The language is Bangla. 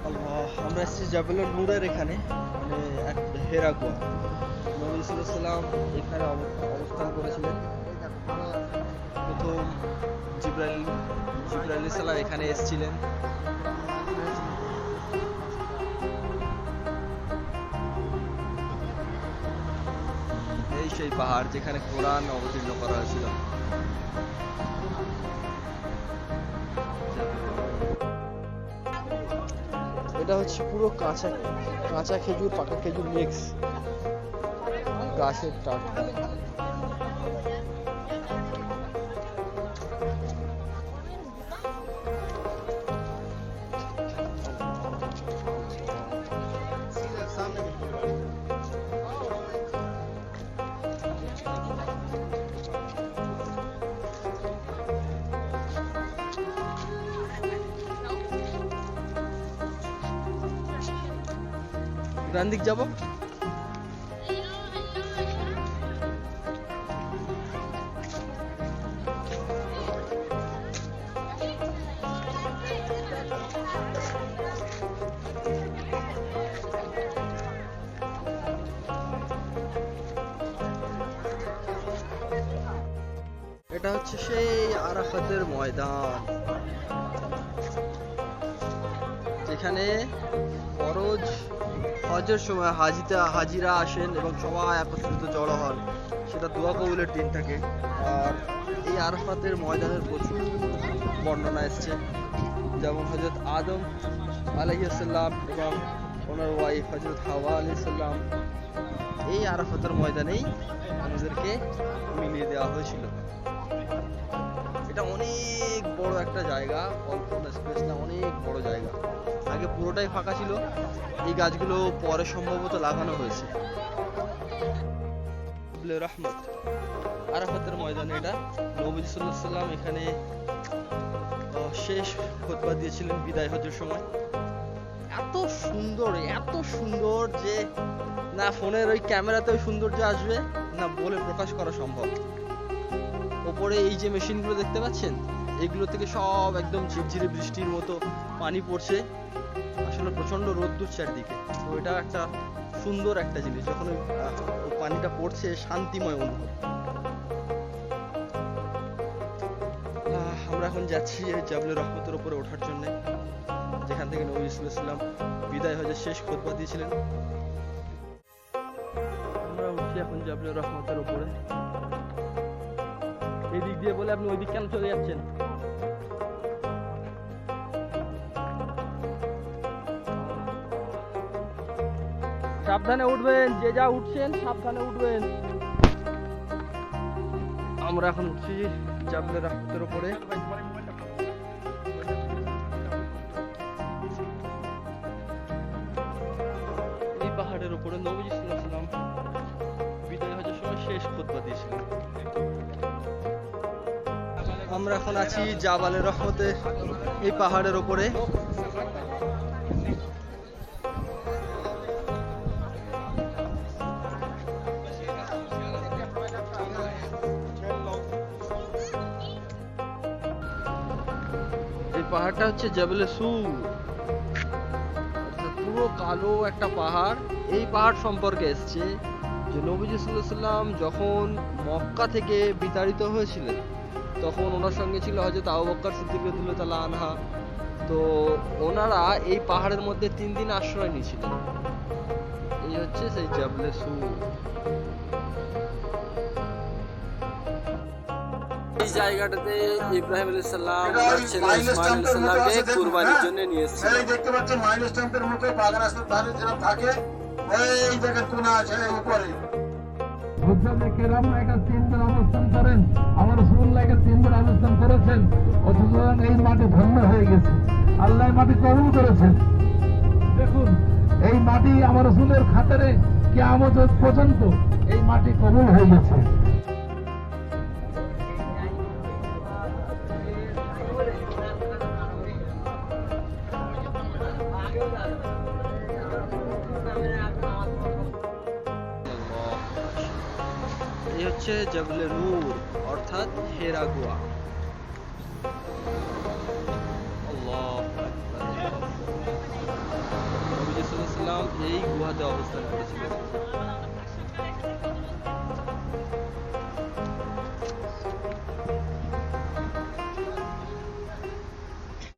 আল্লাহ, আমরা এসেছি জাবেলুন নূরের এখানে, মানে হেরা গুহা। নবী সাল্লাল্লাহু আলাইহি সাল্লাম এখানে অবস্থান করেছিলেন। প্রথম জিবরাইল আলাইহিস সালাম এখানে এসেছিলেন। এই সেই পাহাড় যেখানে কোরআন অবতীর্ণ করা হয়েছিল। এটা হচ্ছে পুরো কাঁচা কাঁচা খেজুর, পাকা খেজুর মিক্স, গাছের টাটকা। ডান দিক যাবো। এটা হচ্ছে সেই আরাফাতের ময়দান, যেখানে ফরজ হজের সময় হাজিরা আসেন এবং সবাই একত্রিত জড়ো হন। সেটা দোয়া কবুলের দিন থাকে। আর এই আরাফাতের ময়দানের প্রচুর বর্ণনা এসছে, যেমন হযরত আদম আলাইহিস সালাম এবং ওনার ওয়াইফ হযরত হাওয়া আলাইহিস সালাম এই আরাফাতের ময়দানেই আমাদেরকে মিলিয়ে দেওয়া হয়েছিল। এটা অনেক বড় একটা জায়গা, অল্প স্পেস না, অনেক বড় জায়গা। আগে পুরোটাই ফাঁকা ছিল, এই গাছগুলো পরে সম্ভবত লাগানো হয়েছে। রহমত আরাফাতের ময়দানে এটা নবী সাল্লাল্লাহু আলাইহি সাল্লাম এখানে শেষ খুতবা দিয়েছিলেন বিদায় হজের সময়। এত সুন্দর যে না ফোনের ওই ক্যামেরাতেও সৌন্দর্য আসবে না বলে প্রকাশ করা সম্ভব। ওপরে এই যে মেশিনগুলো দেখতে পাচ্ছেন, এগুলো থেকে সব একদম ঝিরঝিরে বৃষ্টির মতো পানি পড়ছে। আসলে প্রচন্ড রোদ্দুর চারদিকে, তো এটা একটা সুন্দর একটা জিনিস। যখন ওই পানিটা পড়ছে, শান্তিময় অনুভব। আমরা এখন যাচ্ছি জাবলে রহমতের উপরে ওঠার জন্য, যেখান থেকে নবী সাল্লাল্লাহু আলাইহি ওয়াসাল্লাম বিদায় হজের শেষ খুতবা দিয়েছিলেন। আমরা উঠছি এখন জাবলে রহমতের উপরে। এই দিক দিয়ে বলে আপনি ওই দিক কেন চলে যাচ্ছেন? সাবধানে উঠবেন, যে যা উঠছেন সাবধানে উঠবেন। আমরা এখন উঠছি জাবলে রহমতের উপরে। এই পাহাড়ের উপরে নবী সাল্লাল্লাহু আলাইহি ওয়াসাল্লাম বিদায় হজের সময় শেষ খুতবা দিয়েছিলেন। আমরা এখন আছি জাবালে রহমতে, এই পাহাড়ের উপরে। এই পাহাড়টা হচ্ছে জাবলে সুর, পুরো কালো একটা পাহাড়। এই পাহাড় সম্পর্কে এসছে যে নবীজি সাল্লাল্লাহু আলাইহি ওয়াসাল্লাম যখন মক্কা থেকে বিতাড়িত হয়েছিলেন, তখন ওনার সঙ্গে ছিল হযরত আবু বকর সিদ্দিক রাদিয়াল্লাহু তাআলা আনহা। তো ওনারা এই পাহাড়ের মধ্যে 3 দিন আশ্রয় নিয়েছিলেন। এই হচ্ছে সেই জাবলে সুর। এই জায়গাটাতে ইব্রাহিম আলাইহিস সালাম ওনার ছেলে ইসমাঈল আলাইহিস সালামকে কুরবানির জন্য নিয়ে এসেছিলেন। এই দেখতে পাচ্ছেন মাইল স্ট্যাম্পের মতো বাগান রাস্তার ধারে যেটা থাকে, এই জায়গায় কোনা আছে উপরে। হুজুরে কেরাম একা 3 দিন অবস্থান করেন, আমার রাসূলুল্লাহ একা 3 দিন অবস্থান করেছেন। অথচ এই মাটি ধন্য হয়ে গেছে, আল্লাহ মাটি কবুল করেছেন। দেখুন, এই মাটি আমার রাসূলের খাতিরে কিয়ামত পর্যন্ত এই মাটি কবুল হয়ে গেছে। এই হচ্ছে জাবলে নূর, অর্থাৎ হেরা গুহা। আল্লাহু আকবার। এই গুহাতে অবস্থান করেছিল।